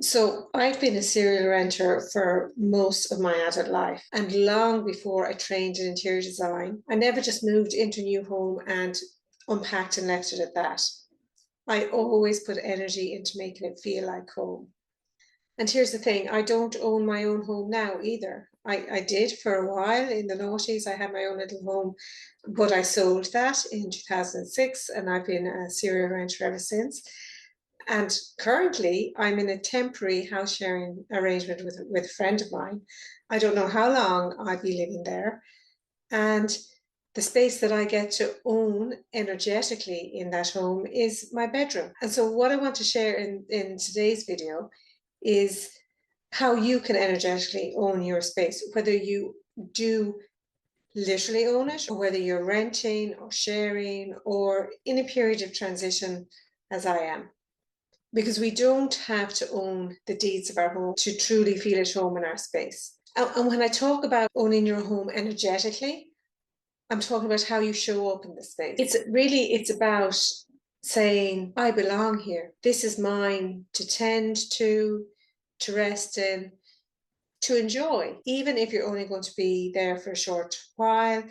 So I've been a serial renter for most of my adult life, and long before I trained in interior design, I never just moved into a new home and unpacked and left it at that. I always put energy into making it feel like home. And here's the thing, I don't own my own home now either. I did for a while in the noughties. I had my own little home, but I sold that in 2006 and I've been a serial renter ever since. And currently, I'm in a temporary house sharing arrangement with a friend of mine. I don't know how long I'll be living there. And the space that I get to own energetically in that home is my bedroom. And so, what I want to share in today's video is how you can energetically own your space, whether you do literally own it, or whether you're renting or sharing or in a period of transition, as I am, because we don't have to own the deeds of our home to truly feel at home in our space. And when I talk about owning your home energetically, I'm talking about how you show up in the space. It's about saying, I belong here. This is mine to tend to rest in, to enjoy, even if you're only going to be there for a short while,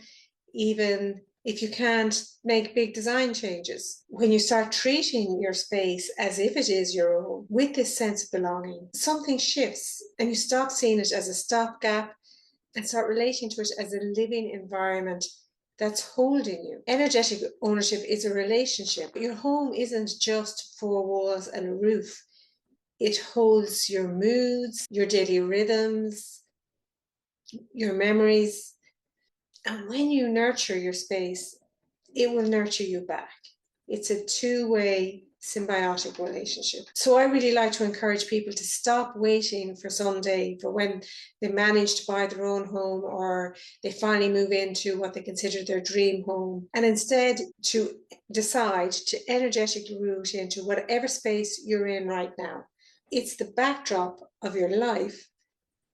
even if you can't make big design changes. When you start treating your space as if it is your own, with this sense of belonging, something shifts and you stop seeing it as a stopgap and start relating to it as a living environment that's holding you. Energetic ownership is a relationship. Your home isn't just four walls and a roof. It holds your moods, your daily rhythms, your memories. And when you nurture your space, it will nurture you back. It's a two-way symbiotic relationship. So I really like to encourage people to stop waiting for someday for when they manage to buy their own home or they finally move into what they consider their dream home, and instead to decide to energetically root into whatever space you're in right now. It's the backdrop of your life,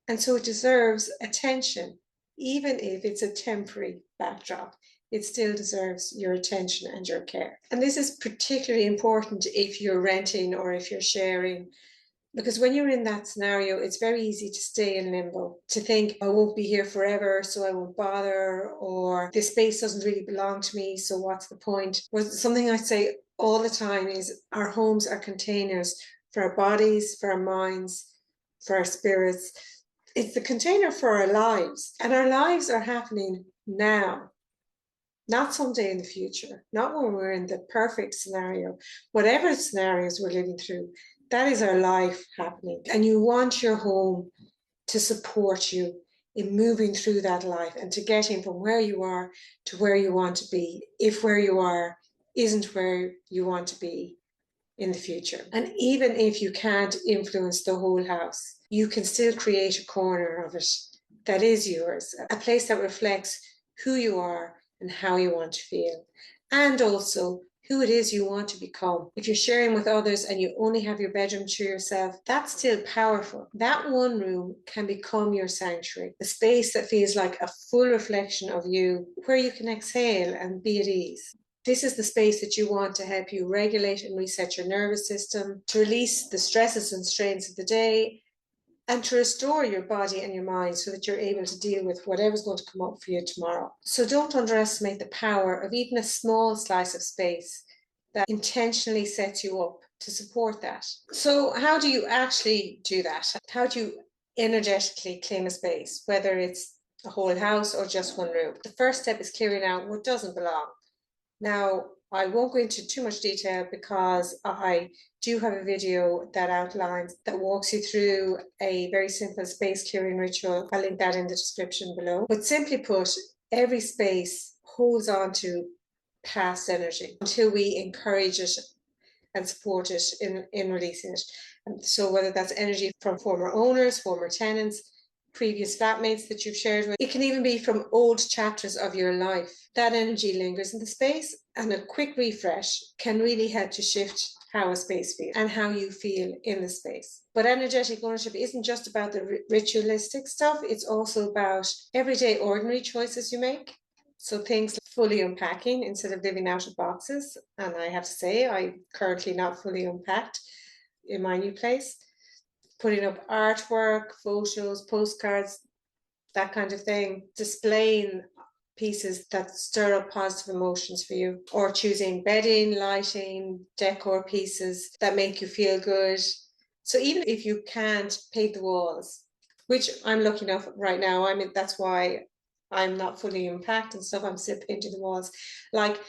and so it deserves attention, even if it's a temporary backdrop. It still deserves your attention and your care. And this is particularly important if you're renting or if you're sharing, because when you're in that scenario, it's very easy to stay in limbo, to think, I won't be here forever, so I won't bother, or this space doesn't really belong to me, so what's the point? Well, something I say all the time is our homes are containers for our bodies, for our minds, for our spirits. It's the container for our lives, and our lives are happening now, not someday in the future, not when we're in the perfect scenario. Whatever scenarios we're living through, that is our life happening. And you want your home to support you in moving through that life and to getting from where you are to where you want to be, if where you are isn't where you want to be in the future. And even if you can't influence the whole house, you can still create a corner of it that is yours, a place that reflects who you are and how you want to feel, and also who it is you want to become. If you're sharing with others and you only have your bedroom to yourself, that's still powerful. That one room can become your sanctuary, a space that feels like a full reflection of you, where you can exhale and be at ease. This is the space that you want to help you regulate and reset your nervous system, to release the stresses and strains of the day, and to restore your body and your mind so that you're able to deal with whatever's going to come up for you tomorrow. So don't underestimate the power of even a small slice of space that intentionally sets you up to support that. So how do you actually do that? How do you energetically claim a space, whether it's a whole house or just one room? The first step is clearing out what doesn't belong. Now, I won't go into too much detail because I do have a video that outlines, that walks you through a very simple space clearing ritual. I'll link that in the description below. But simply put, every space holds on to past energy until we encourage it and support it in releasing it. And so whether that's energy from former owners, former tenants, previous flatmates that you've shared with. It can even be from old chapters of your life. That energy lingers in the space, and a quick refresh can really help to shift how a space feels and how you feel in the space. But energetic ownership isn't just about the ritualistic stuff, it's also about everyday ordinary choices you make. So things like fully unpacking instead of living out of boxes. And I have to say, I'm currently not fully unpacked in my new place. putting up artwork, photos, postcards, that kind of thing, displaying pieces that stir up positive emotions for you, or choosing bedding, lighting, decor pieces that make you feel good. So even if you can't paint the walls, which I'm looking at right now, I mean, that's why I'm not fully unpacked and stuff, I'm still painting the walls. Like,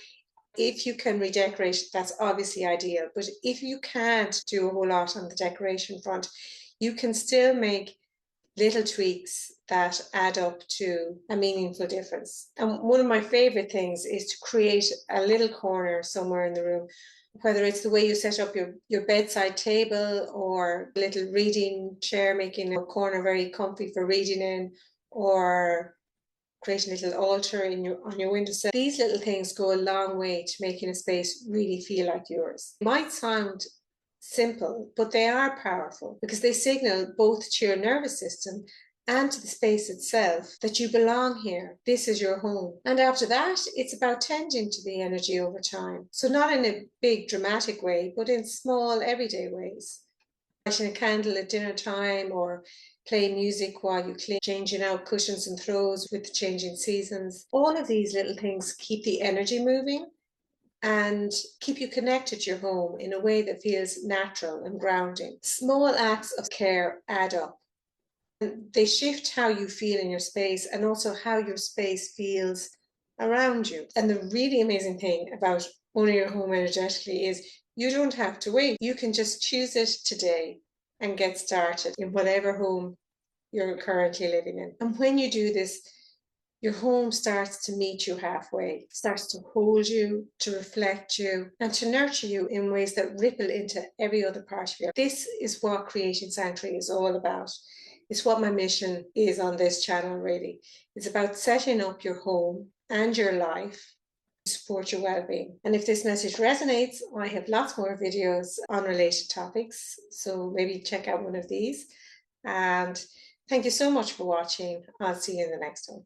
if you can redecorate, that's obviously ideal. But if you can't do a whole lot on the decoration front, you can still make little tweaks that add up to a meaningful difference. And one of my favorite things is to create a little corner somewhere in the room, whether it's the way you set up your bedside table, or a little reading chair, making a corner very comfy for reading in, or create a little altar on your windowsill. These little things go a long way to making a space really feel like yours. It might sound simple, but they are powerful because they signal both to your nervous system and to the space itself that you belong here. This is your home. And after that, it's about tending to the energy over time. So not in a big dramatic way, but in small everyday ways. Lighting a candle at dinner time, or play music while you clean, changing out cushions and throws with the changing seasons. All of these little things keep the energy moving and keep you connected to your home in a way that feels natural and grounding. Small acts of care add up. And they shift how you feel in your space, and also how your space feels around you. And the really amazing thing about owning your home energetically is you don't have to wait. You can just choose it today and get started in whatever home you're currently living in. And when you do this, your home starts to meet you halfway, starts to hold you, to reflect you, and to nurture you in ways that ripple into every other part of you. This is what Creating Sanctuary is all about. It's what my mission is on this channel, really. It's about setting up your home and your life to support your well-being. And if this message resonates, I have lots more videos on related topics, so maybe check out one of these. And thank you so much for watching. I'll see you in the next one.